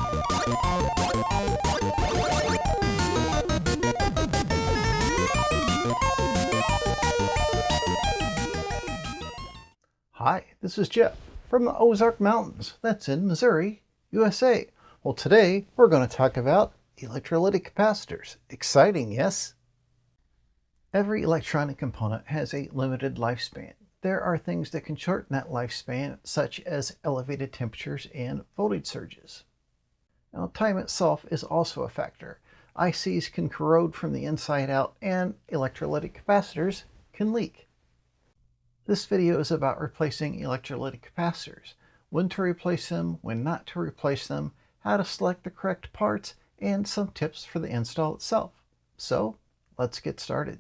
Hi, this is Jeff from the Ozark Mountains. That's in Missouri, USA. Well, today we're going to talk about electrolytic capacitors. Exciting, yes? Every electronic component has a limited lifespan. There are things that can shorten that lifespan, such as elevated temperatures and voltage surges. Now, time itself is also a factor. ICs can corrode from the inside out, and electrolytic capacitors can leak. This video is about replacing electrolytic capacitors, when to replace them, when not to replace them, how to select the correct parts, and some tips for the install itself. So, let's get started.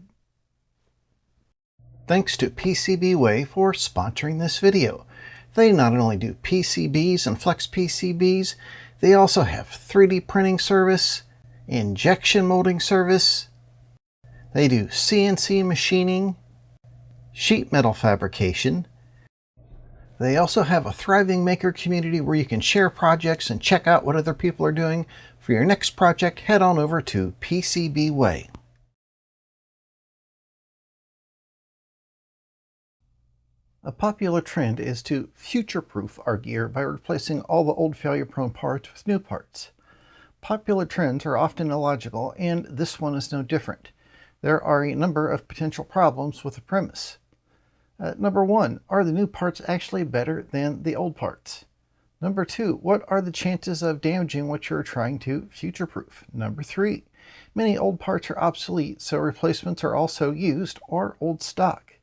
Thanks to PCBWay for sponsoring this video. They not only do PCBs and flex PCBs, they also have 3D printing service, injection molding service, they do CNC machining, sheet metal fabrication. They also have a thriving maker community where you can share projects and check out what other people are doing. For your next project, head on over to PCBWay. A popular trend is to future-proof our gear by replacing all the old failure-prone parts with new parts. Popular trends are often illogical, and this one is no different. There are a number of potential problems with the premise. Number one, are the new parts actually better than the old parts? Number two, what are the chances of damaging what you're trying to future-proof? Number three, many old parts are obsolete, so replacements are also used or old stock.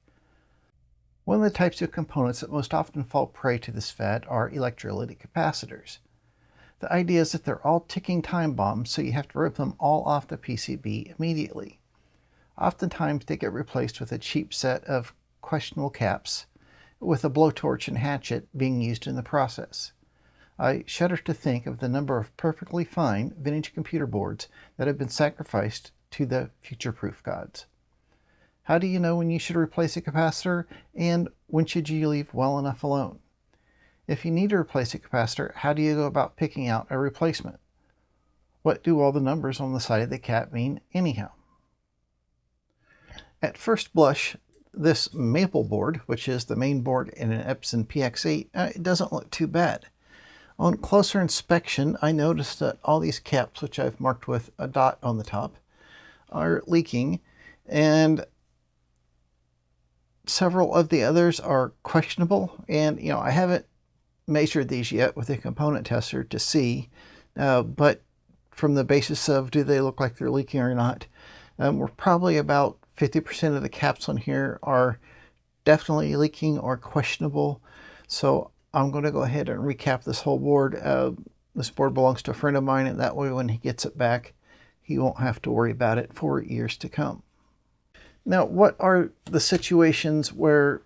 One of the types of components that most often fall prey to this fad are electrolytic capacitors. The idea is that they're all ticking time bombs, so you have to rip them all off the PCB immediately. Oftentimes they get replaced with a cheap set of questionable caps, with a blowtorch and hatchet being used in the process. I shudder to think of the number of perfectly fine vintage computer boards that have been sacrificed to the future-proof gods. How do you know when you should replace a capacitor, and when should you leave well enough alone? If you need to replace a capacitor, how do you go about picking out a replacement? What do all the numbers on the side of the cap mean anyhow? At first blush, this maple board, which is the main board in an Epson PX8, it doesn't look too bad. On closer inspection, I noticed that all these caps, which I've marked with a dot on the top, are leaking, and several of the others are questionable. And I haven't measured these yet with a component tester to see, but from the basis of do they look like they're leaking or not, we're probably about 50% of the caps on here are definitely leaking or questionable. So I'm going to go ahead and recap this whole board. This board belongs to a friend of mine, and that way when he gets it back, he won't have to worry about it for years to come. Now, what are the situations where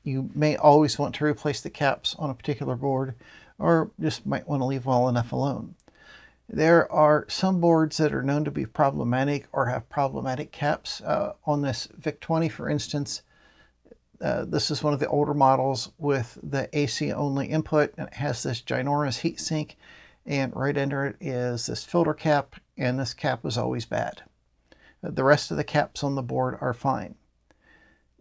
you may always want to replace the caps on a particular board, or just might want to leave well enough alone? There are some boards that are known to be problematic or have problematic caps. On this VIC-20, for instance, this is one of the older models with the AC only input, and it has this ginormous heatsink, and right under it is this filter cap, and this cap was always bad. The rest of the caps on the board are fine.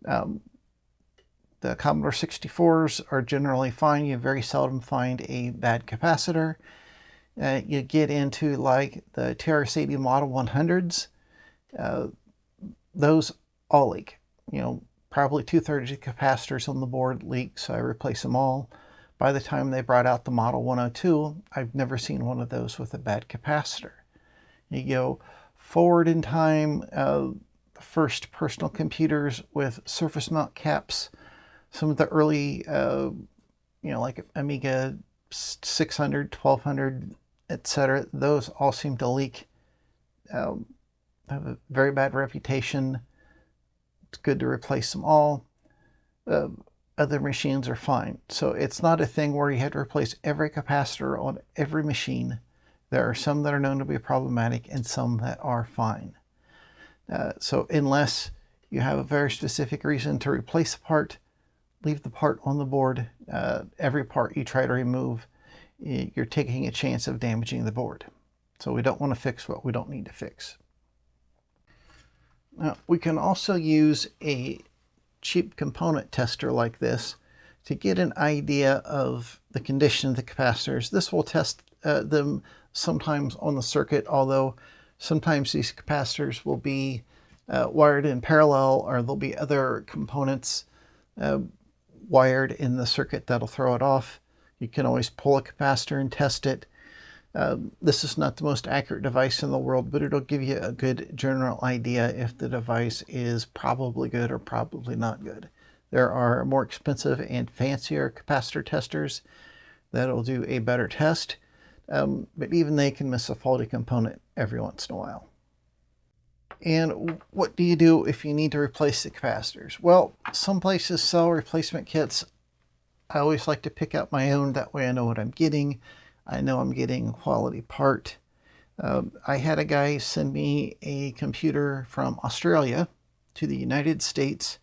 The Commodore 64s are generally fine. You very seldom find a bad capacitor. You get into like the TRS-80 Model 100s, those all leak. Probably 2/3 of the capacitors on the board leak, so I replace them all. By the time they brought out the Model 102, I've never seen one of those with a bad capacitor. You go forward in time, the first personal computers with surface mount caps, some of the early, like Amiga 600, 1200, etc., those all seem to leak. Have a very bad reputation. It's good to replace them all. Other machines are fine. So it's not a thing where you have to replace every capacitor on every machine. There are some that are known to be problematic and some that are fine. So unless you have a very specific reason to replace a part, leave the part on the board. Every part you try to remove you're taking a chance of damaging the board. So we don't want to fix what we don't need to fix. Now, we can also use a cheap component tester like this to get an idea of the condition of the capacitors. This will test them sometimes on the circuit, although sometimes these capacitors will be wired in parallel, or there'll be other components wired in the circuit that'll throw it off. You can always pull a capacitor and test it. This is not the most accurate device in the world, but it'll give you a good general idea if the device is probably good or probably not good. There are more expensive and fancier capacitor testers that'll do a better test, but even they can miss a faulty component every once in a while. And what do you do if you need to replace the capacitors? Well, some places sell replacement kits. I always like to pick out my own, that way I know what I'm getting. I know I'm getting a quality part. I had a guy send me a computer from Australia to the United States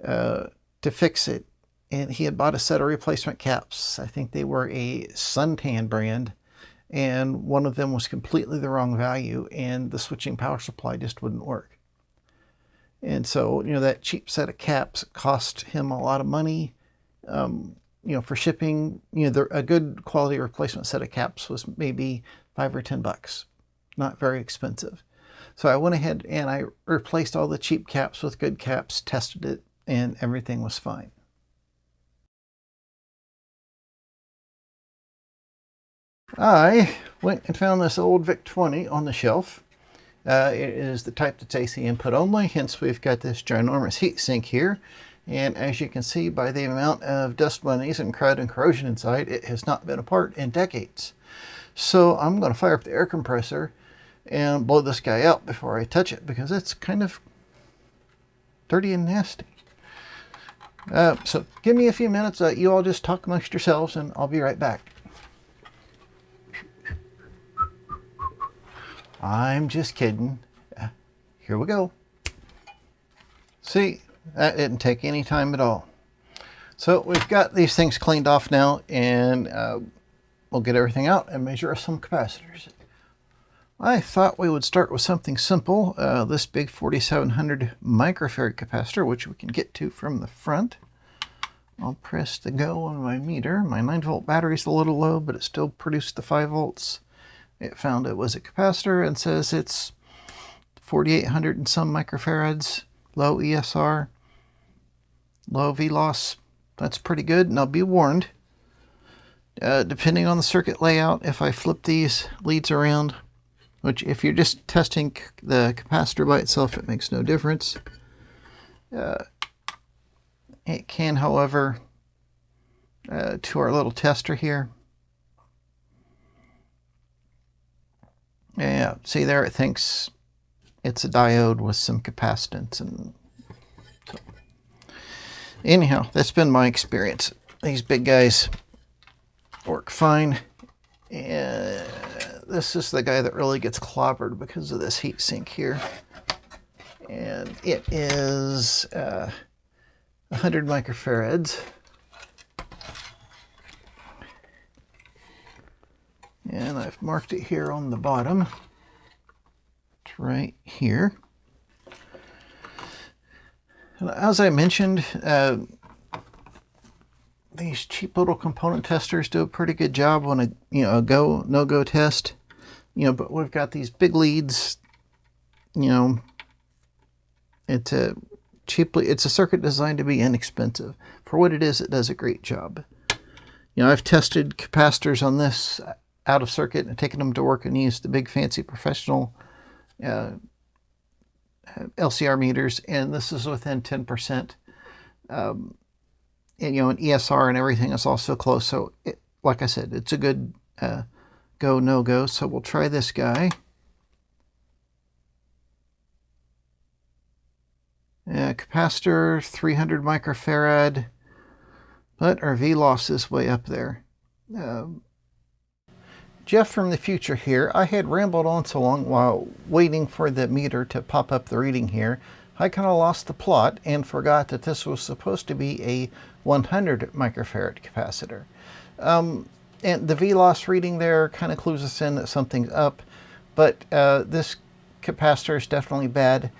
to fix it, and he had bought a set of replacement caps. I think they were a suntan brand, and one of them was completely the wrong value, and the switching power supply just wouldn't work. And so, that cheap set of caps cost him a lot of money. For shipping, a good quality replacement set of caps was maybe $5 or $10, not very expensive. So I went ahead and I replaced all the cheap caps with good caps, tested it, and everything was fine. I went and found this old VIC-20 on the shelf. It is the type that's AC input only, hence we've got this ginormous heatsink here. And as you can see by the amount of dust bunnies and crud and corrosion inside, it has not been apart in decades. So I'm going to fire up the air compressor and blow this guy out before I touch it, because it's kind of dirty and nasty. So give me a few minutes. You all just talk amongst yourselves and I'll be right back. I'm just kidding. Here we go. See? That didn't take any time at all. So we've got these things cleaned off now, and we'll get everything out and measure some capacitors. I thought we would start with something simple. This big 4700 microfarad capacitor, which we can get to from the front. I'll press the go on my meter. My 9-volt battery's a little low, but it still produced the 5 volts. It found it was a capacitor and says it's 4800 and some microfarads, low ESR. Low V-loss, that's pretty good. Now be warned, depending on the circuit layout, if I flip these leads around, which if you're just testing the capacitor by itself, it makes no difference. It can, however, to our little tester here. Yeah, see there, it thinks it's a diode with some capacitance, and so. Anyhow, that's been my experience. These big guys work fine. And this is the guy that really gets clobbered because of this heat sink here. And it is 100 microfarads. And I've marked it here on the bottom. It's right here. As I mentioned, these cheap little component testers do a pretty good job on a go, no-go test. But we've got these big leads. It's a circuit designed to be inexpensive. For what it is, it does a great job. I've tested capacitors on this out of circuit and taken them to work and used the big fancy professional LCR meters, and this is within 10%. And ESR and everything is also close. So, like I said, it's a good go, no-go. So we'll try this guy. Capacitor, 300 microfarad, but our V-loss is way up there. Jeff from the future here. I had rambled on so long while waiting for the meter to pop up the reading here. I kind of lost the plot and forgot that this was supposed to be a 100 microfarad capacitor. And the V-loss reading there kind of clues us in that something's up, but this capacitor is definitely bad.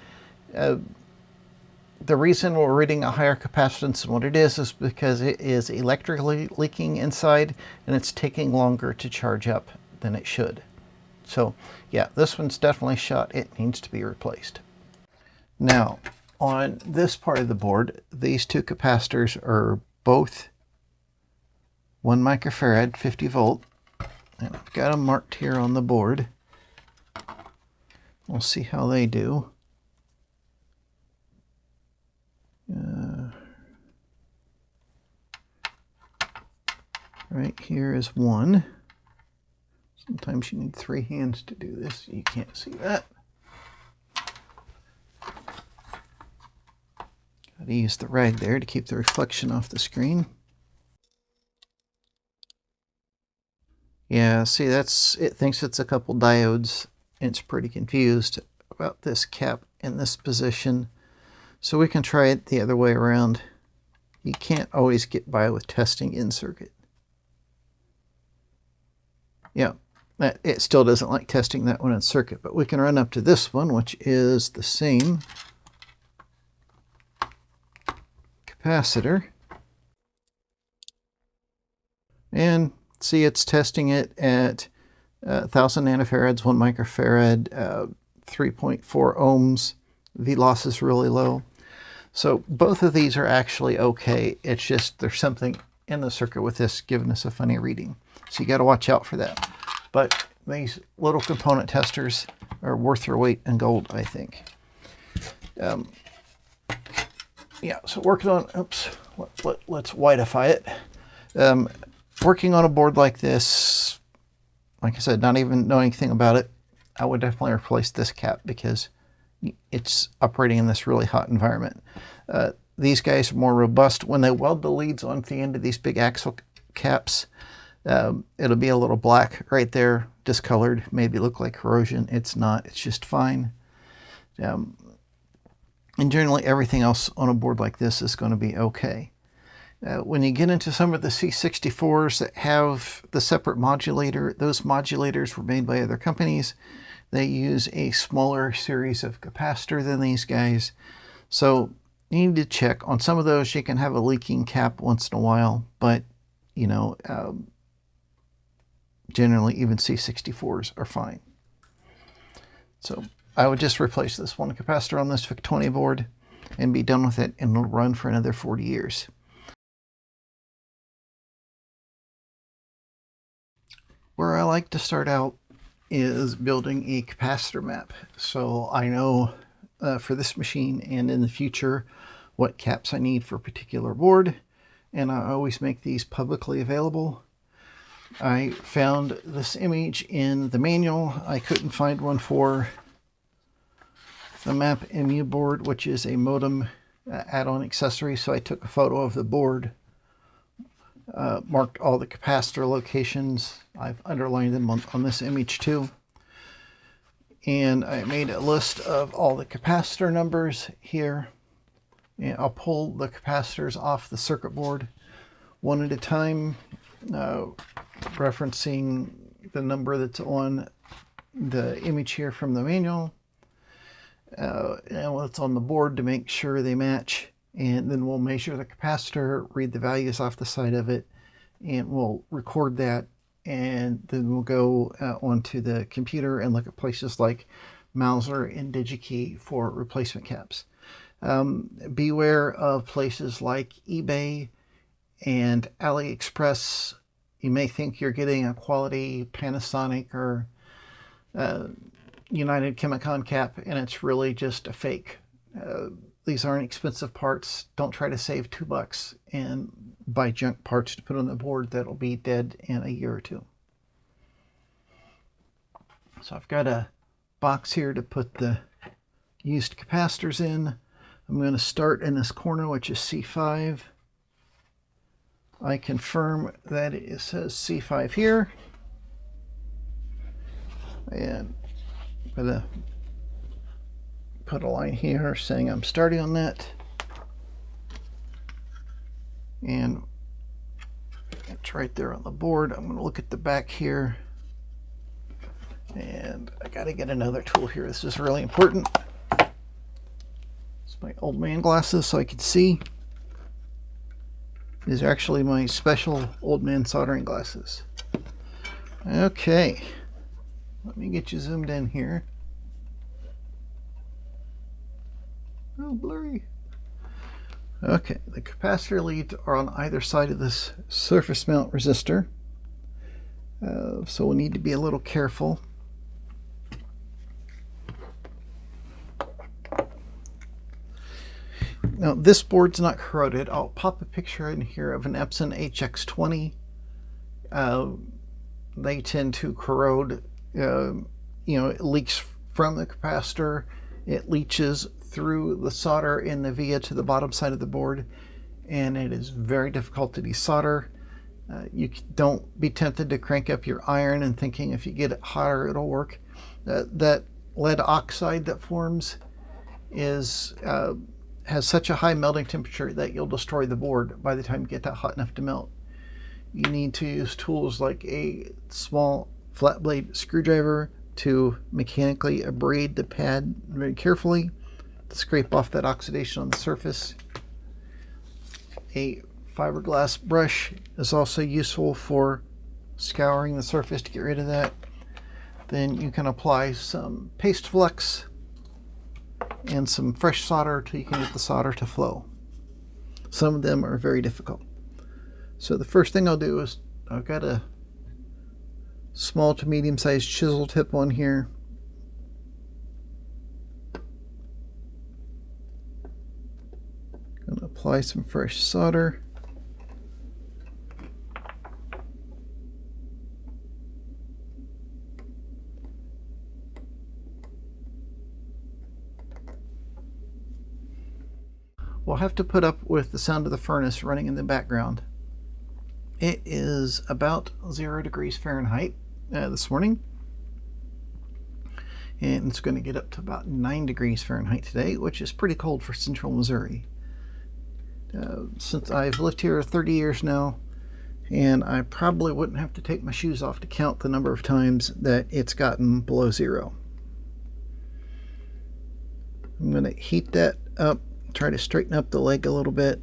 The reason we're reading a higher capacitance than what it is because it is electrically leaking inside and it's taking longer to charge up than it should. So yeah, this one's definitely shot. It needs to be replaced. Now, on this part of the board, these two capacitors are both 1 microfarad, 50 volt, and I've got them marked here on the board. We'll see how they do. Right here is 1. Sometimes you need 3 hands to do this. You can't see that. Got to use the rag there to keep the reflection off the screen. Yeah, see, it thinks it's a couple diodes, and it's pretty confused about this cap in this position. So we can try it the other way around. You can't always get by with testing in circuit. Yeah, it still doesn't like testing that one in circuit, but we can run up to this one, which is the same capacitor. And see, it's testing it at 1,000 nanofarads, 1 microfarad, 3.4 ohms. V-loss is really low. So both of these are actually okay. It's just there's something in the circuit with this giving us a funny reading. So you got to watch out for that. But these little component testers are worth their weight in gold, I think. Yeah, so working on, oops, let's whiteify it. Working on a board like this, like I said, not even knowing anything about it, I would definitely replace this cap because it's operating in this really hot environment. These guys are more robust. When they weld the leads onto the end of these big axle caps, it'll be a little black right there, discolored, maybe look like corrosion. It's not, it's just fine. And generally everything else on a board like this is going to be okay. When you get into some of the C64s that have the separate modulator, those modulators were made by other companies. They use a smaller series of capacitor than these guys. So you need to check. On some of those, you can have a leaking cap once in a while, but, you know, generally even C64s are fine. So I would just replace this one capacitor on this VIC-20 board and be done with it, and it'll run for another 40 years. Where I like to start out is building a capacitor map. So I know for this machine and in the future what caps I need for a particular board, and I always make these publicly available. I found this image in the manual. I couldn't find one for the Map MU board, which is a modem add-on accessory, so I took a photo of the board, marked all the capacitor locations. I've underlined them on this image too. And I made a list of all the capacitor numbers here. And I'll pull the capacitors off the circuit board one at a time, referencing the number that's on the image here from the manual, and what's on the board to make sure they match. And then we'll measure the capacitor, read the values off the side of it, and we'll record that. And then we'll go onto the computer and look at places like Mouser and DigiKey for replacement caps. Beware of places like eBay and AliExpress. You may think you're getting a quality Panasonic or United Chemicon cap, and it's really just a fake. These aren't expensive parts. Don't try to save $2 and buy junk parts to put on the board that'll be dead in a year or two. So I've got a box here to put the used capacitors in. I'm going to start in this corner, which is C5. I confirm that it says C5 here. And I'm going to put a line here saying I'm starting on that. And It's right there on the board. I'm going to look at the back here. And I got to get another tool here. This is really important. It's my old man glasses so I can see. These are actually my special old man soldering glasses. Okay. Let me get you zoomed in here. Oh, blurry. Okay, the capacitor leads are on either side of this surface mount resistor. So we'll need to be a little careful. Now this board's not corroded. I'll pop a picture in here of an Epson HX20. They tend to corrode. It leaks from the capacitor. It leaches through the solder in the via to the bottom side of the board, and it is very difficult to desolder. You don't be tempted to crank up your iron and thinking if you get it hotter it'll work. That lead oxide that forms has such a high melting temperature that you'll destroy the board by the time you get that hot enough to melt. You need to use tools like a small flat blade screwdriver to mechanically abrade the pad very carefully to scrape off that oxidation on the surface. A fiberglass brush is also useful for scouring the surface to get rid of that. Then you can apply some paste flux and some fresh solder till you can get the solder to flow. Some of them are very difficult. So the first thing I'll do is I've got a small to medium sized chisel tip on here. Going to apply some fresh solder. We'll have to put up with the sound of the furnace running in the background. It is about 0 degrees Fahrenheit this morning, and it's going to get up to about 9 degrees Fahrenheit today, which is pretty cold for central Missouri. Since I've lived here 30 years now, and I probably wouldn't have to take my shoes off to count the number of times that it's gotten below 0. I'm going to heat that up, try to straighten up the leg a little bit.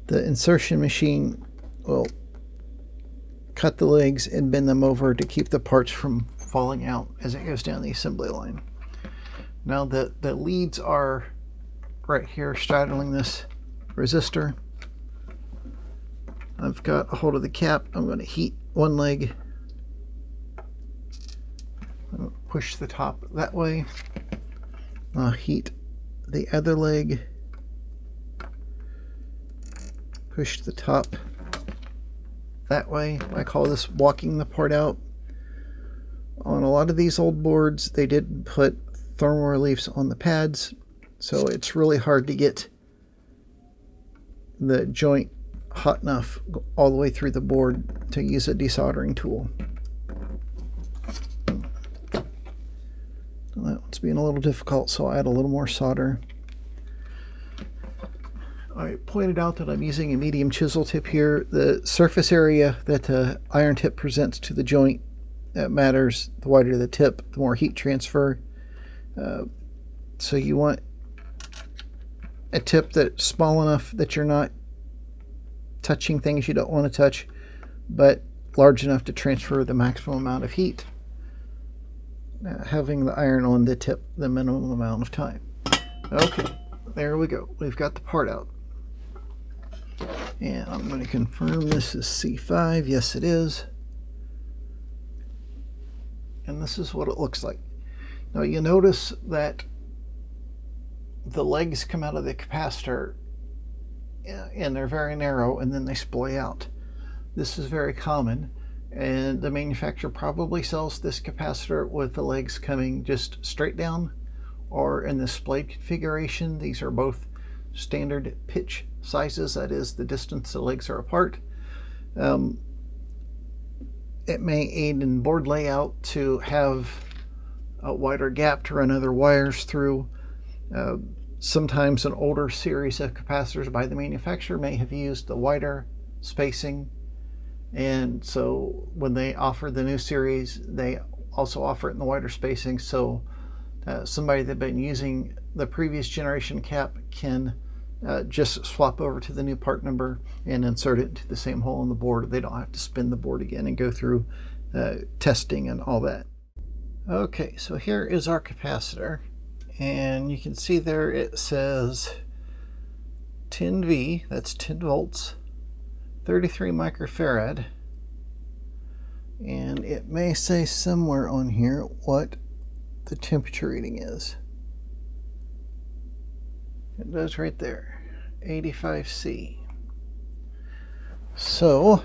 The insertion machine will cut the legs and bend them over to keep the parts from falling out as it goes down the assembly line. Now the leads are right here straddling this resistor. I've got a hold of the cap. I'm going to heat one leg. I'll push the top that way. I'll heat the other leg. Push the top that way. I call this walking the part out. On a lot of these old boards, they did put thermal reliefs on the pads, so it's really hard to get the joint hot enough all the way through the board to use a desoldering tool. That one's being a little difficult, so I'll add a little more solder. I pointed out that I'm using a medium chisel tip here. The surface area that the iron tip presents to the joint matters. The wider the tip, the more heat transfer. So you want a tip that's small enough that you're not touching things you don't want to touch, but large enough to transfer the maximum amount of heat. Having the iron on the tip the minimum amount of time. Okay, there we go. We've got the part out. And I'm going to confirm this is C5. Yes, it is. And this is what it looks like. Now you notice that the legs come out of the capacitor and they're very narrow, and then they splay out. This is very common, and the manufacturer probably sells this capacitor with the legs coming just straight down or in the splayed configuration. These are both standard pitch sizes, that is the distance the legs are apart. It may aid in board layout to have a wider gap to run other wires through. Sometimes an older series of capacitors by the manufacturer may have used the wider spacing, and so when they offer the new series, they also offer it in the wider spacing, so somebody that's been using the previous generation cap can just swap over to the new part number and insert it into the same hole in the board. They don't have to spin the board again and go through testing and all that. Okay, so here is our capacitor, and you can see there it says 10V, that's 10 volts, 33 microfarad, and it may say somewhere on here what the temperature reading is. It does right there, 85C. So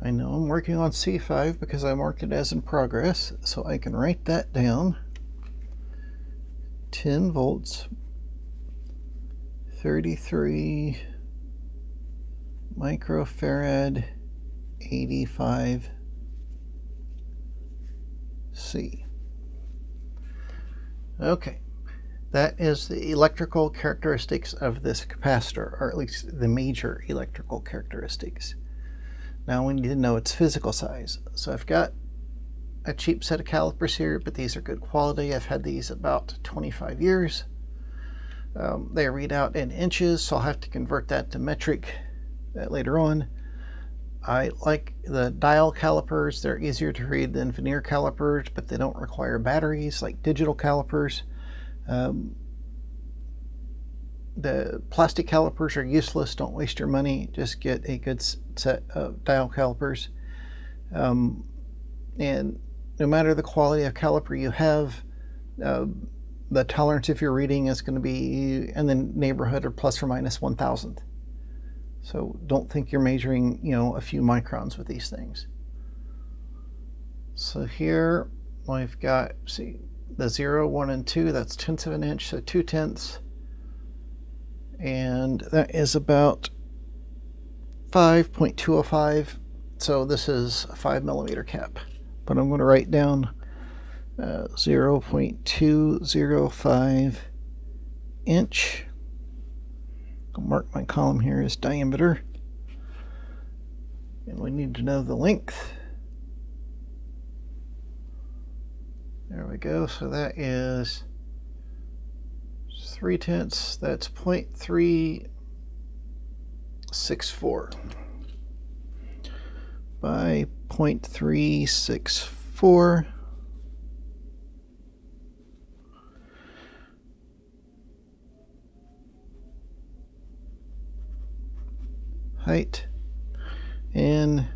I know I'm working on C5 because I marked it as in progress, so I can write that down. 10 volts, 33 microfarad, 85C. Okay, that is the electrical characteristics of this capacitor, or at least the major electrical characteristics. Now we need to know its physical size. So I've got a cheap set of calipers here, but these are good quality. I've had these about 25 years. They read out in inches, so I'll have to convert that to metric later on. I like the dial calipers. They're easier to read than veneer calipers, but they don't require batteries like digital calipers. The plastic calipers are useless. Don't waste your money. Just get a good set of dial calipers. And no matter the quality of caliper you have, the tolerance of your reading is going to be in the neighborhood of plus or minus 1,000th. So don't think you're measuring, a few microns with these things. So here I've got, see, the 0, 1, and 2, that's tenths of an inch, so 2 tenths. And that is about 5.205. So this is a 5 millimeter cap. But I'm going to write down 0.205 inch. I'll mark my column here as diameter. And we need to know the length. There we go. So that is 3 tenths. That's 0.364 by 0.364. Height and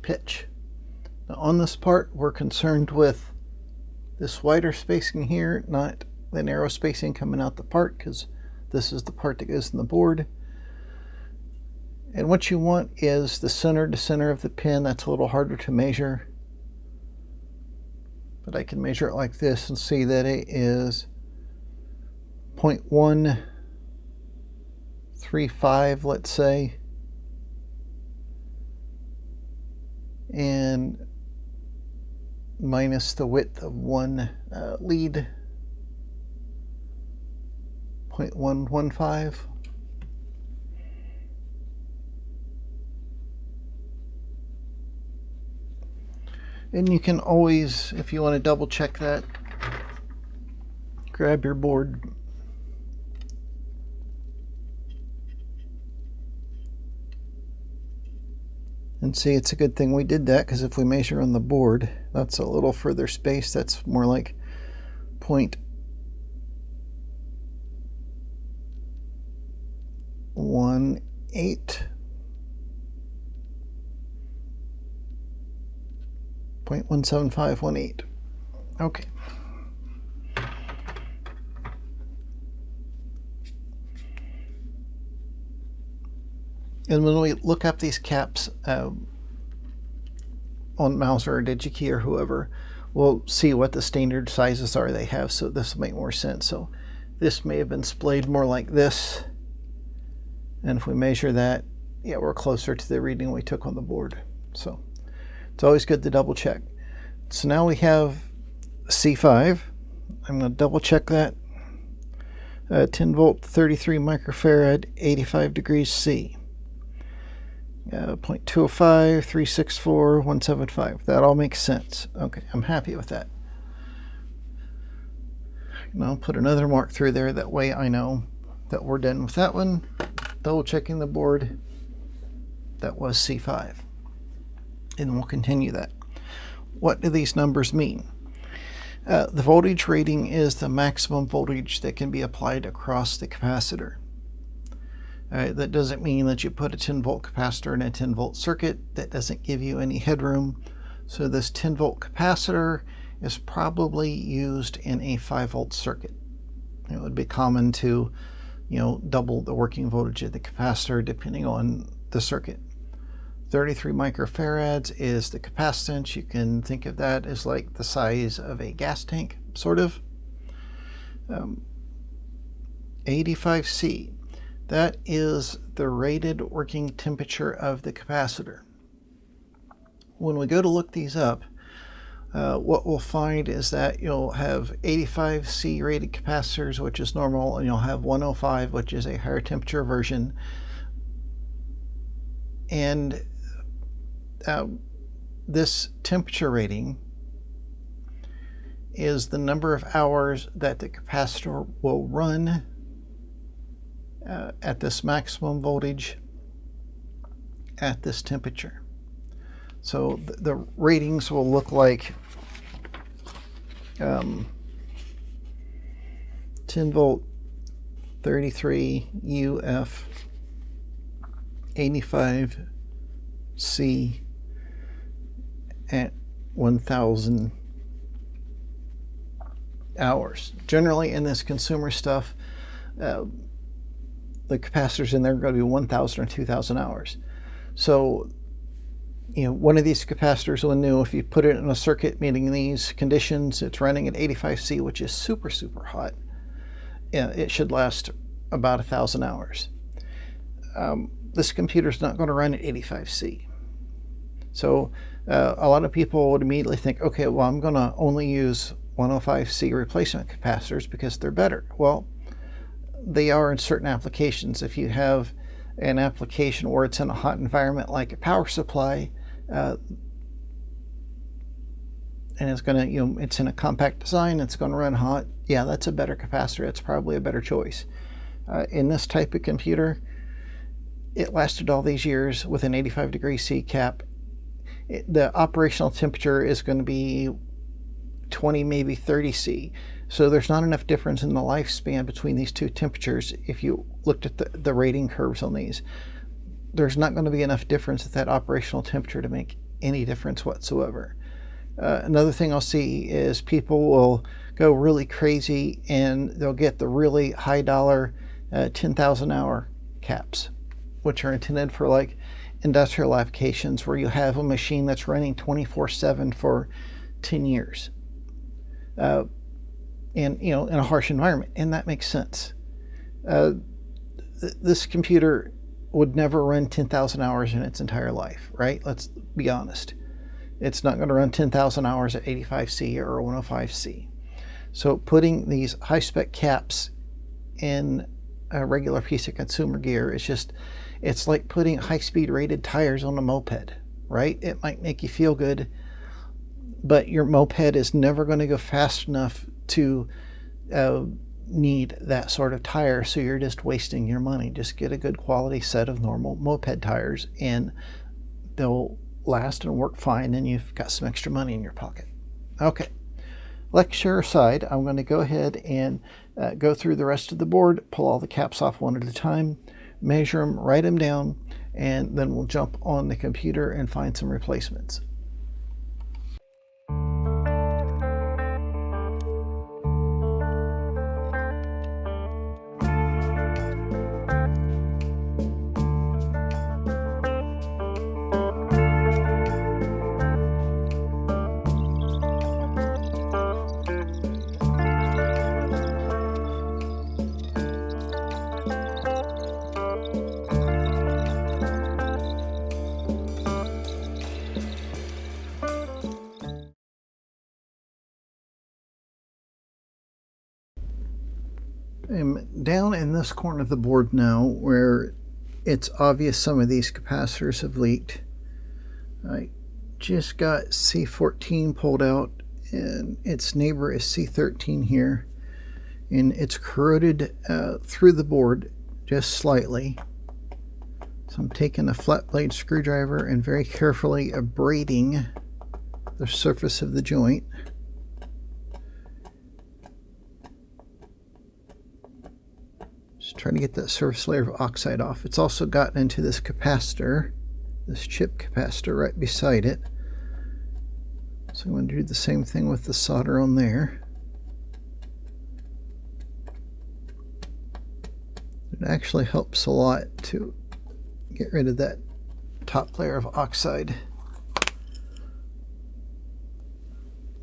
pitch. Now on this part, we're concerned with this wider spacing here, not the narrow spacing coming out the part, because this is the part that goes in the board. And what you want is the center to center of the pin. That's a little harder to measure, but I can measure it like this and see that it is 0.135, let's say, and minus the width of one lead, 0.115. And you can always, if you want to double check that, grab your board and see. It's a good thing we did that, because if we measure on the board, that's a little further space. That's more like 0.18. 0.17518. Okay. And when we look up these caps on Mouser or DigiKey or whoever, we'll see what the standard sizes are they have, so this will make more sense. So this may have been splayed more like this, and if we measure that, yeah, we're closer to the reading we took on the board. So it's always good to double check. So now we have C5. I'm going to double check that. 10 volt, 33 microfarad, 85 degrees C. 0.205, 364, 175. That all makes sense. Okay, I'm happy with that. And I'll put another mark through there. That way I know that we're done with that one. Double checking the board. That was C5. And we'll continue that. What do these numbers mean? The voltage rating is the maximum voltage that can be applied across the capacitor. That doesn't mean that you put a 10 volt capacitor in a 10 volt circuit. That doesn't give you any headroom. So this 10 volt capacitor is probably used in a 5 volt circuit. It would be common to, double the working voltage of the capacitor depending on the circuit. 33 microfarads is the capacitance. You can think of that as like the size of a gas tank, sort of. 85C, that is the rated working temperature of the capacitor. When we go to look these up, what we'll find is that you'll have 85C rated capacitors, which is normal, and you'll have 105, which is a higher temperature version. And this temperature rating is the number of hours that the capacitor will run at this maximum voltage at this temperature. So the ratings will look like 10 volt, 33 UF, 85 C at 1000 hours. Generally in this consumer stuff, the capacitors in there are going to be 1000 or 2000 hours. So, one of these capacitors will know if you put it in a circuit meeting these conditions, it's running at 85C, which is super, super hot. It should last about 1000 hours. This computer is not going to run at 85C. So a lot of people would immediately think, okay, well, I'm going to only use 105C replacement capacitors because they're better. Well, they are in certain applications. If you have an application where it's in a hot environment like a power supply, and it's going to, it's in a compact design, it's going to run hot, yeah, that's a better capacitor. It's probably a better choice. In this type of computer, it lasted all these years with an 85 degree C cap. The operational temperature is going to be 20, maybe 30 C. So there's not enough difference in the lifespan between these two temperatures. If you looked at the rating curves on these, there's not going to be enough difference at that operational temperature to make any difference whatsoever. Another thing I'll see is people will go really crazy and they'll get the really high dollar 10,000 hour caps, which are intended for like industrial applications where you have a machine that's running 24/7 for 10 years. And in a harsh environment, and that makes sense. This computer would never run 10,000 hours in its entire life, right? Let's be honest. It's not going to run 10,000 hours at 85C or 105C. So putting these high-spec caps in a regular piece of consumer gear is just, it's like putting high-speed rated tires on a moped, right? It might make you feel good, but your moped is never going to go fast enough to need that sort of tire, so you're just wasting your money. Just get a good quality set of normal moped tires and they'll last and work fine, and you've got some extra money in your pocket. Okay, lecture aside, I'm going to go ahead and go through the rest of the board, pull all the caps off one at a time, measure them, write them down, and then we'll jump on the computer and find some replacements. I'm down in this corner of the board now where it's obvious some of these capacitors have leaked. I just got C14 pulled out and its neighbor is C13 here, and it's corroded through the board just slightly. So I'm taking a flat blade screwdriver and very carefully abrading the surface of the joint. Just trying to get that surface layer of oxide off. It's also gotten into this capacitor, this chip capacitor right beside it. So I'm going to do the same thing with the solder on there. It actually helps a lot to get rid of that top layer of oxide.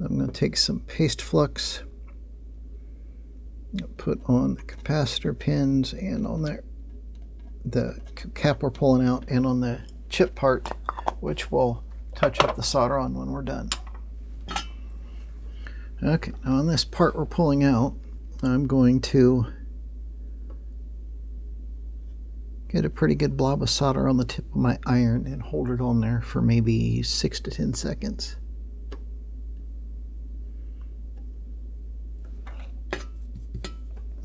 I'm going to take some paste flux, put on the capacitor pins and on there, the cap we're pulling out, and on the chip part, which we'll touch up the solder on when we're done. Okay, now on this part we're pulling out, I'm going to get a pretty good blob of solder on the tip of my iron and hold it on there for maybe 6 to 10 seconds.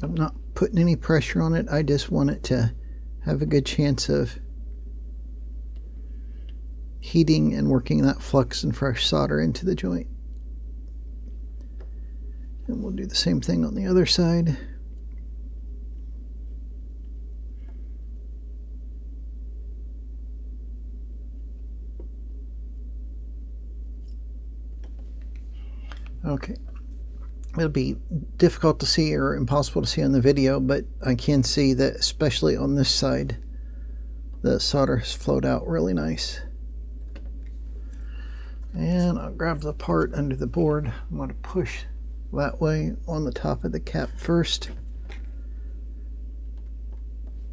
I'm not putting any pressure on it, I just want it to have a good chance of heating and working that flux and fresh solder into the joint. And we'll do the same thing on the other side. Okay, it'll be difficult to see or impossible to see on the video, but I can see that especially on this side, the solder has flowed out really nice. And I'll grab the part under the board. I'm going to push that way on the top of the cap first.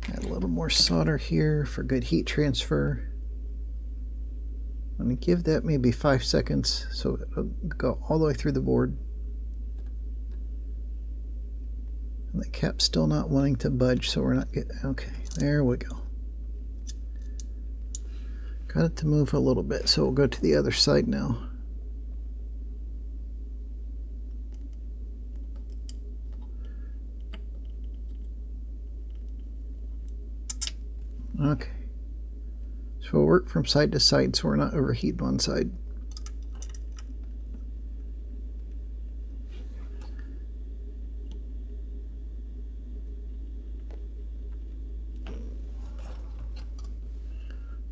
Add a little more solder here for good heat transfer. I'm going to give that maybe 5 seconds so it'll go all the way through the board. And the cap's still not wanting to budge, so we're not getting, okay, there we go. Got it to move a little bit, so we'll go to the other side now. Okay, so we'll work from side to side so we're not overheating one side.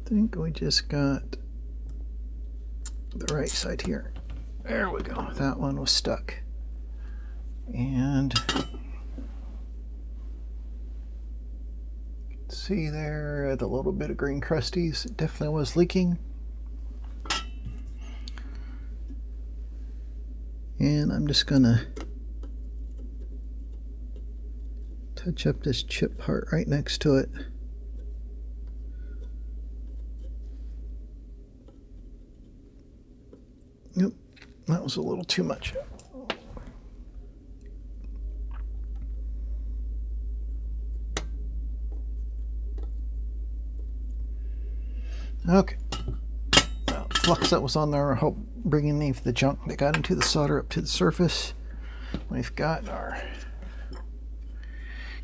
I think we just got the right side here. There we go. That one was stuck. And see there the little bit of green crusties. It definitely was leaking. And I'm just gonna touch up this chip part right next to it. Yep, that was a little too much. Okay, well, flux that was on there, I hope bringing any of the junk that got into the solder up to the surface. We've got our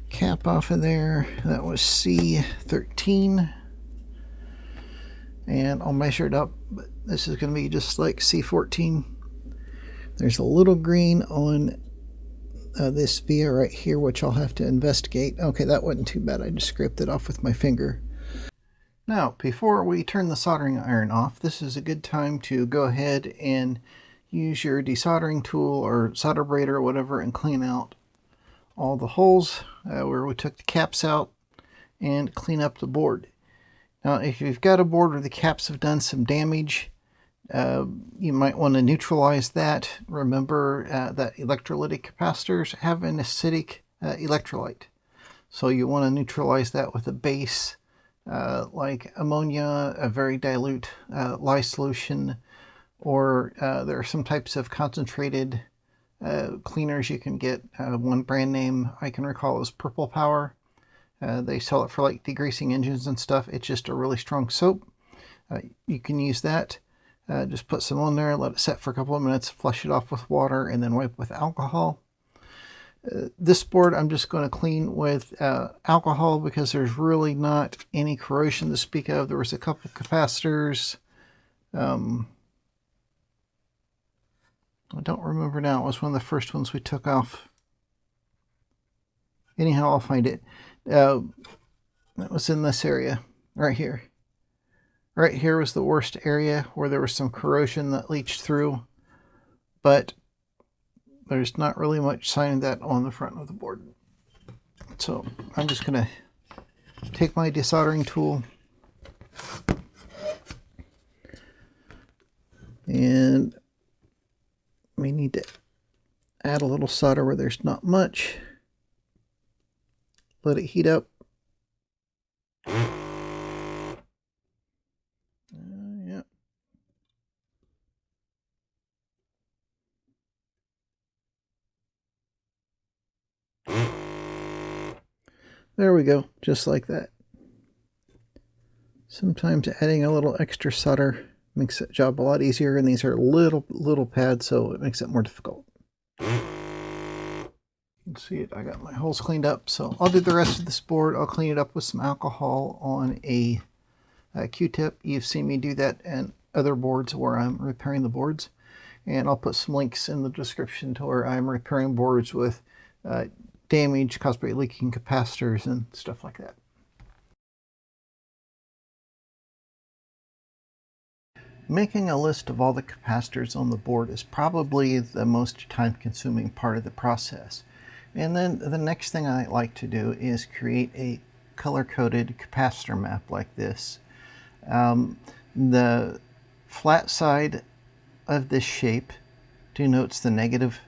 cap off of there. That was C13. And I'll measure it up, but this is going to be just like C14. There's a little green on this via right here, which I'll have to investigate. Okay, that wasn't too bad. I just scraped it off with my finger. Now, before we turn the soldering iron off, this is a good time to go ahead and use your desoldering tool or solder braid or whatever and clean out all the holes where we took the caps out and clean up the board. Now, if you've got a board where the caps have done some damage, you might want to neutralize that. Remember that electrolytic capacitors have an acidic electrolyte. So you want to neutralize that with a base like ammonia, a very dilute lye solution, or there are some types of concentrated cleaners you can get. One brand name I can recall is Purple Power. They sell it for like degreasing engines and stuff. It's just a really strong soap. You can use that. Just put some on there, let it set for a couple of minutes, flush it off with water, and then wipe with alcohol. This board I'm just going to clean with alcohol because there's really not any corrosion to speak of. There was a couple capacitors. I don't remember now. It was one of the first ones we took off. Anyhow, I'll find it. That was in this area right here. Right here was the worst area where there was some corrosion that leached through, but there's not really much sign of that on the front of the board. So I'm just going to take my desoldering tool and we need to add a little solder where there's not much. Let it heat up. Yeah. There we go, just like that. Sometimes adding a little extra solder makes that job a lot easier, and these are little pads, so it makes it more difficult. You can see it, I got my holes cleaned up, so I'll do the rest of this board. I'll clean it up with some alcohol on a Q-tip. You've seen me do that in other boards where I'm repairing the boards, and I'll put some links in the description to where I'm repairing boards with damage caused by leaking capacitors and stuff like that. Making a list of all the capacitors on the board is probably the most time-consuming part of the process. And then the next thing I like to do is create a color-coded capacitor map like this. The flat side of this shape denotes the negative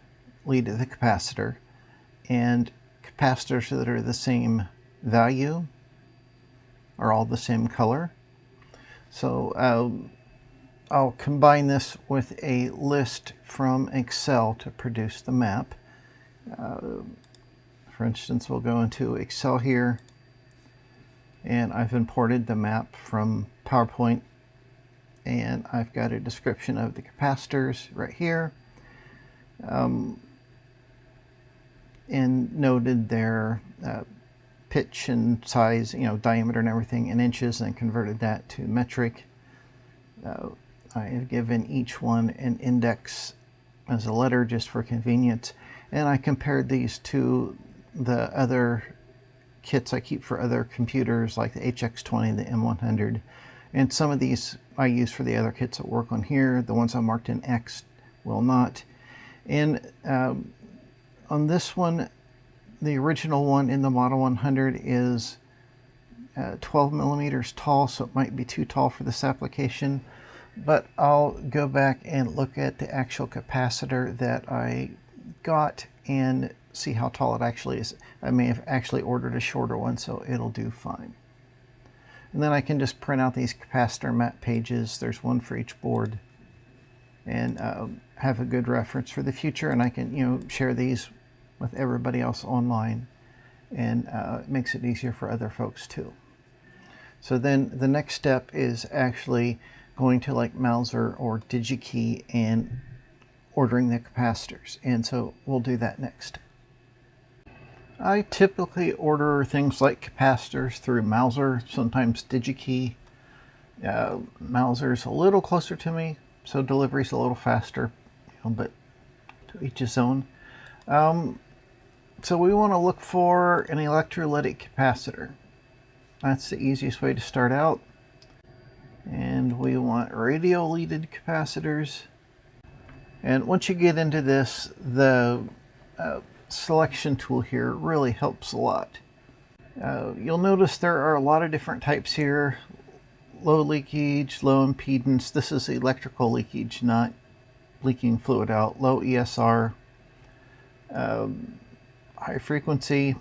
lead of the capacitor, and capacitors that are the same value are all the same color. So I'll combine this with a list from Excel to produce the map. For instance, we'll go into Excel here, and I've imported the map from PowerPoint, and I've got a description of the capacitors right here, and noted their pitch and size, diameter and everything in inches, and converted that to metric. I have given each one an index as a letter just for convenience, and I compared these to the other kits I keep for other computers like the HX20, the M100, and some of these I use for the other kits that work on here. The ones I marked in X will not. And on this one, the original one in the Model 100 is 12 millimeters tall, so it might be too tall for this application. But I'll go back and look at the actual capacitor that I got and see how tall it actually is. I may have actually ordered a shorter one, so it'll do fine. And then I can just print out these capacitor map pages. There's one for each board, and have a good reference for the future. And I can, share these with everybody else online, and it makes it easier for other folks too. So then the next step is actually going to like Mouser or DigiKey and ordering the capacitors. And so we'll do that next. I typically order things like capacitors through Mouser, sometimes DigiKey. Mouser's a little closer to me, so delivery's a little faster, but to each his own. So we want to look for an electrolytic capacitor. That's the easiest way to start out. And we want radio-leaded capacitors. And once you get into this, the selection tool here really helps a lot. You'll notice there are a lot of different types here. Low leakage, low impedance. This is electrical leakage, not leaking fluid out. Low ESR, high frequency.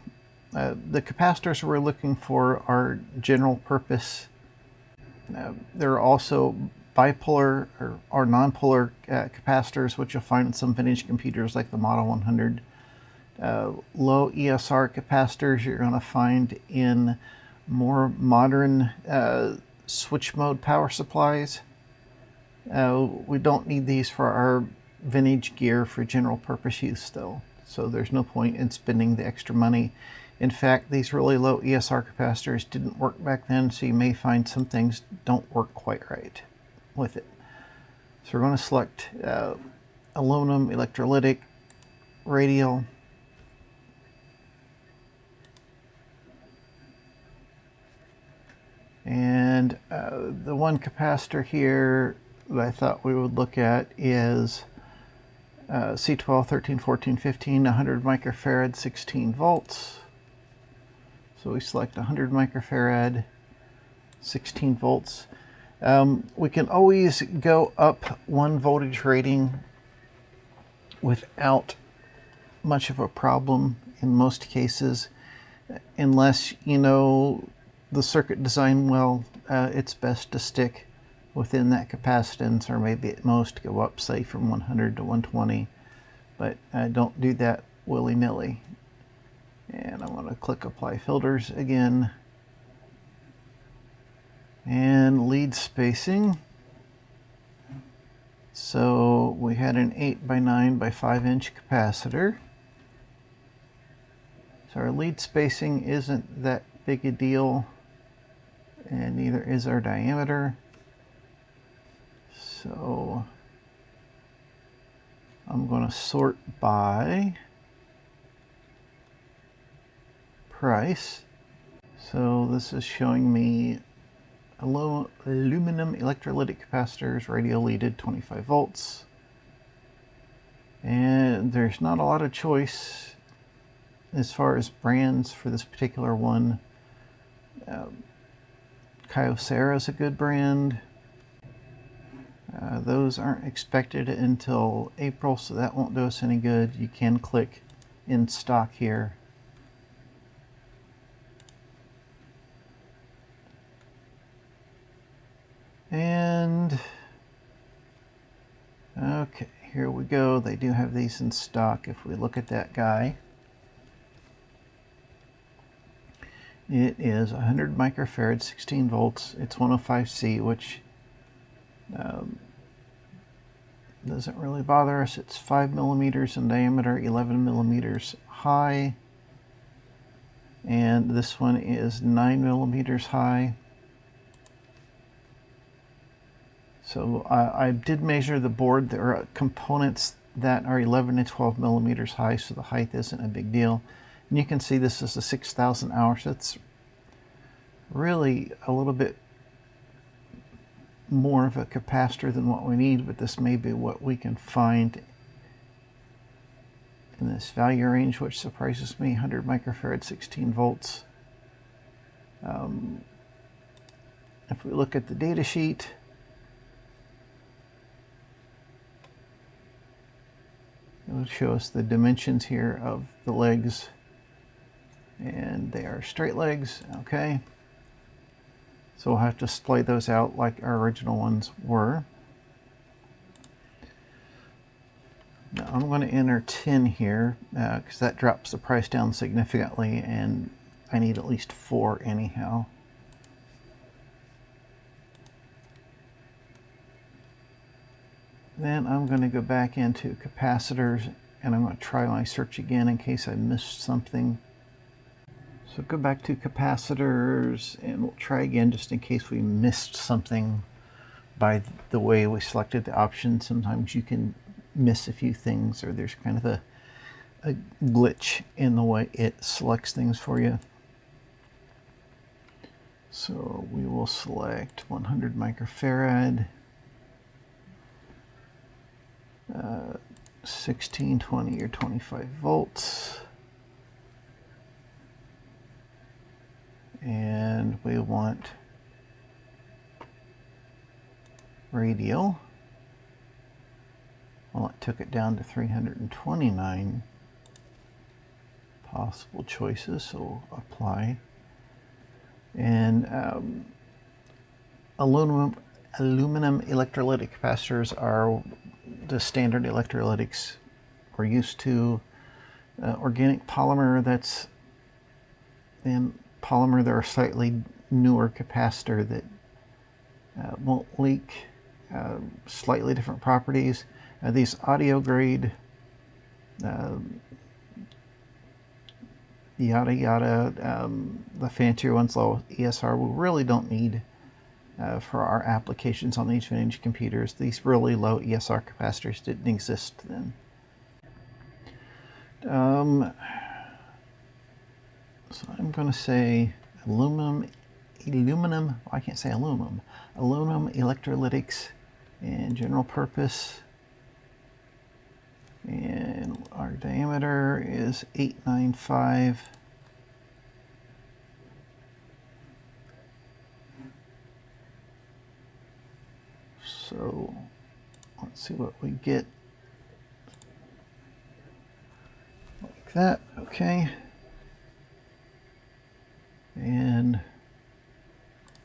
The capacitors we're looking for are general purpose. There are also bipolar or non-polar capacitors, which you'll find in some vintage computers like the Model 100. Low ESR capacitors you're going to find in more modern switch mode power supplies. We don't need these for our vintage gear for general purpose use though, so there's no point in spending the extra money. In fact, these really low ESR capacitors didn't work back then, so you may find some things don't work quite right with it. So we're going to select aluminum, electrolytic, radial. And the one capacitor here that I thought we would look at is C12, 13, 14, 15, 100 microfarad, 16 volts. So we select 100 microfarad, 16 volts. We can always go up one voltage rating without much of a problem in most cases, unless you know the circuit design well. It's best to stick within that capacitance, or maybe at most go up, say, from 100 to 120, but don't do that willy-nilly. And I'm going to click Apply Filters again. And lead spacing. So we had an 8 by 9 by 5 inch capacitor. So our lead spacing isn't that big a deal, and neither is our diameter. So I'm going to sort by price. So this is showing me aluminum electrolytic capacitors, radial leaded, 25 volts. And there's not a lot of choice as far as brands for this particular one. Kyocera is a good brand. Those aren't expected until April, so that won't do us any good. You can click in stock here. And okay, here we go. They do have these in stock. If we look at that guy, it is 100 microfarad, 16 volts. It's 105C, which doesn't really bother us. It's 5 millimeters in diameter, 11 millimeters high. And this one is 9 millimeters high. So I did measure the board. There are components that are 11 to 12 millimeters high, so the height isn't a big deal. And you can see this is a 6,000 hour, so it's really a little bit more of a capacitor than what we need, but this may be what we can find in this value range, which surprises me. 100 microfarad, 16 volts. If we look at the data sheet, it will show us the dimensions here of the legs, and they are straight legs. Okay, so we'll have to splay those out like our original ones were. Now I'm going to enter 10 here because that drops the price down significantly, and I need at least 4 anyhow. Then I'm going to go back into capacitors, and I'm going to try my search again in case I missed something. So go back to capacitors, and we'll try again just in case we missed something by the way we selected the option. Sometimes you can miss a few things, or there's kind of a glitch in the way it selects things for you. So we will select 100 microfarad. 16, 20, or 25 volts. And we want radial. Well, it took it down to 329 possible choices, so apply. And aluminum aluminum electrolytic capacitors are the standard electrolytics we're used to. Organic polymer, that's in polymer, they're a slightly newer capacitor that won't leak, slightly different properties. These audio grade yada yada, the fancier ones, low ESR, we really don't need for our applications on these vintage computers. These really low ESR capacitors didn't exist then. So I'm going to say aluminum, I can't say aluminum electrolytics and general purpose. And our diameter is 895. So let's see what we get. Like that, okay. And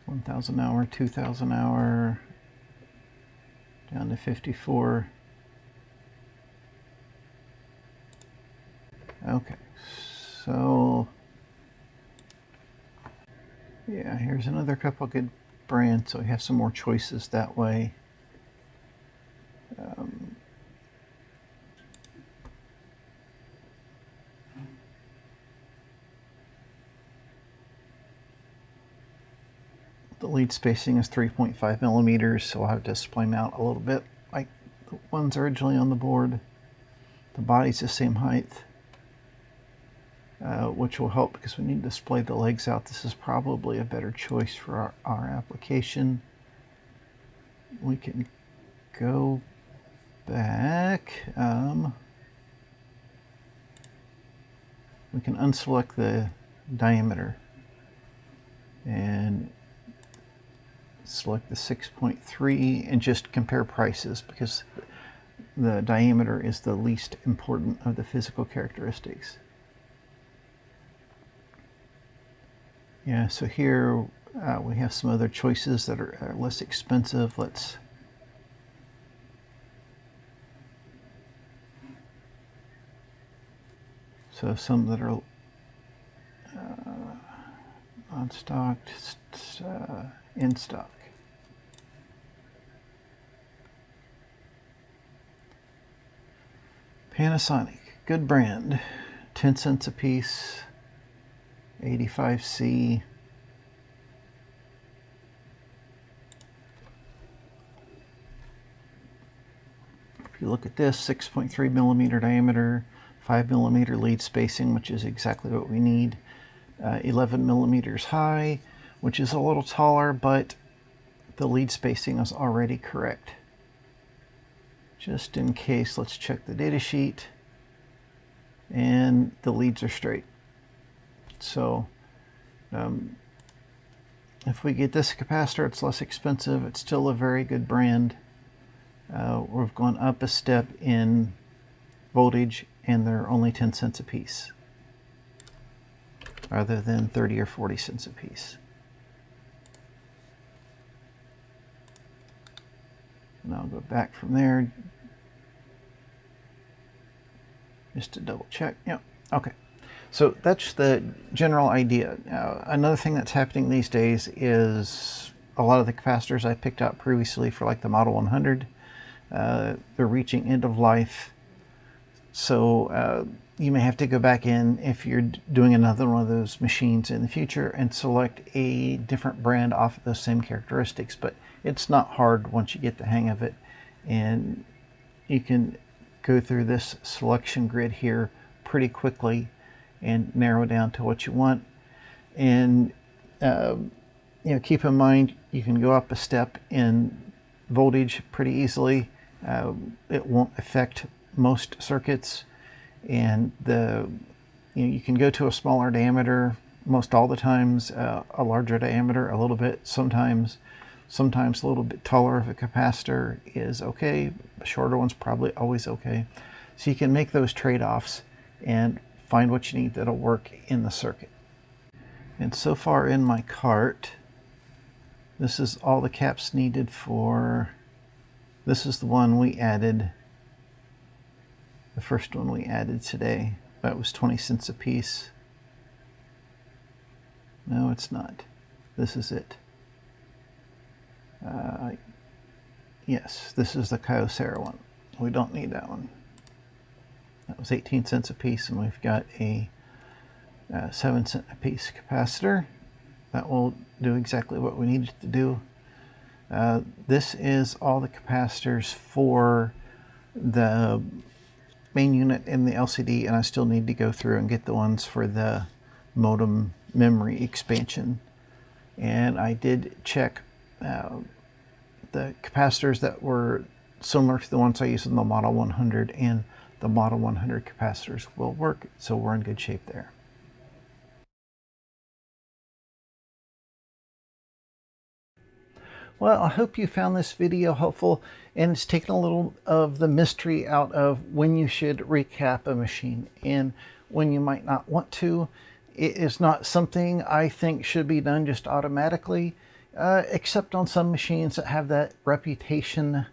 1,000 hour, 2,000 hour, down to 54. Okay, so yeah, here's another couple good brands, so we have some more choices that way. The lead spacing is 3.5 millimeters, so I'll have to display them out a little bit like the ones originally on the board. The body's the same height, which will help because we need to display the legs out. This is probably a better choice for our application. We can go back. We can unselect the diameter and select the 6.3 and just compare prices because the diameter is the least important of the physical characteristics. Yeah, so here we have some other choices that are less expensive. So some that are non-stock, in stock. Panasonic, good brand, 10 cents a piece, 85C. If you look at this, 6.3 millimeter diameter, 5 millimeter lead spacing, which is exactly what we need, 11 millimeters high, which is a little taller, but the lead spacing is already correct. Just in case, let's check the data sheet, and the leads are straight. So if we get this capacitor, it's less expensive. It's still a very good brand. We've gone up a step in voltage, and they're only 10 cents a piece rather than 30 or 40 cents a piece. And I'll go back from there just to double check. Yep, okay. So that's the general idea. Another thing that's happening these days is a lot of the capacitors I picked out previously for like the Model 100, they're reaching end of life. So you may have to go back in if you're doing another one of those machines in the future and select a different brand off of those same characteristics. But it's not hard once you get the hang of it, and you can go through this selection grid here pretty quickly and narrow down to what you want. And keep in mind you can go up a step in voltage pretty easily. It won't affect most circuits, and you can go to a smaller diameter most all the times, a larger diameter a little bit, sometimes a little bit taller of a capacitor is okay. A shorter one's probably always okay. So you can make those trade-offs and find what you need that'll work in the circuit. And so far in my cart, This is all the caps needed for, this is the one we added, the first one we added today. That was 20 cents a piece. No, it's not. This is it. Yes, this is the Capacitor one. We don't need that one. That was 18 cents a piece, and we've got a 7 cent a piece capacitor. That will do exactly what we need it to do. This is all the capacitors for the main unit in the LCD, and I still need to go through and get the ones for the modem memory expansion. And I did check the capacitors that were similar to the ones I use in the Model 100, and the Model 100 capacitors will work, so we're in good shape there. Well, I hope you found this video helpful, and it's taken a little of the mystery out of when you should recap a machine and when you might not want to. It is not something I think should be done just automatically, except on some machines that have that reputation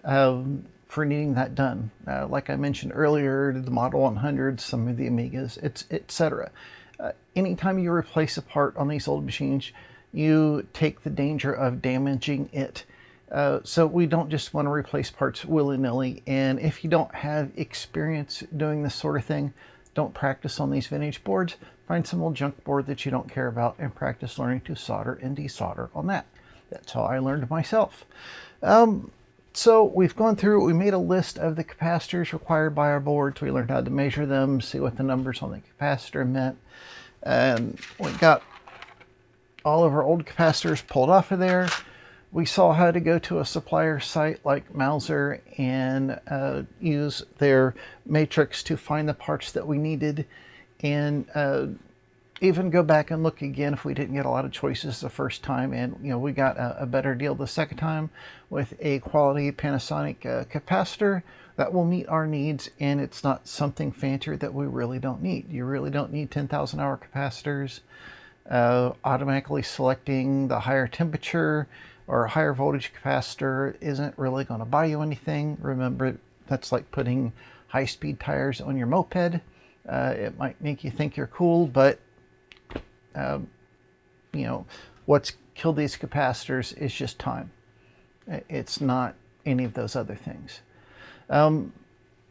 for needing that done. Like I mentioned earlier, the Model 100, some of the Amigas, etc. Anytime you replace a part on these old machines, you take the danger of damaging it. So we don't just want to replace parts willy-nilly. And if you don't have experience doing this sort of thing, don't practice on these vintage boards. Find some old junk board that you don't care about and practice learning to solder and desolder on that. That's how I learned myself. So we've gone through, we made a list of the capacitors required by our boards. We learned how to measure them, see what the numbers on the capacitor meant. And we got all of our old capacitors pulled off of there. We saw how to go to a supplier site like Mouser and use their matrix to find the parts that we needed, and even go back and look again if we didn't get a lot of choices the first time. And we got a better deal the second time with a quality Panasonic capacitor that will meet our needs, and it's not something fancier that we really don't need. You really don't need 10,000 hour capacitors. Automatically selecting the higher temperature or higher voltage capacitor isn't really going to buy you anything. Remember, that's like putting high-speed tires on your moped. It might make you think you're cool, but what's killed these capacitors is just time. It's not any of those other things.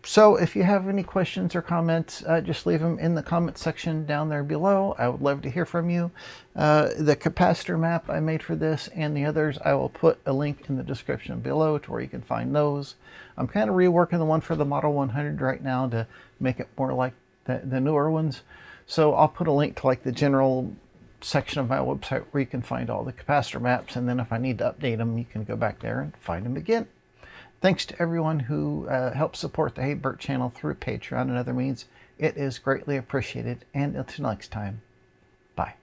So if you have any questions or comments, just leave them in the comment section down there below. I would love to hear from you. The capacitor map I made for this and the others, I will put a link in the description below to where you can find those. I'm kind of reworking the one for the Model 100 right now to make it more like the newer ones. So I'll put a link to like the general section of my website where you can find all the capacitor maps, and then if I need to update them, you can go back there and find them again. Thanks to everyone who helps support the Hey Birt channel through Patreon and other means. It is greatly appreciated. And until next time, bye.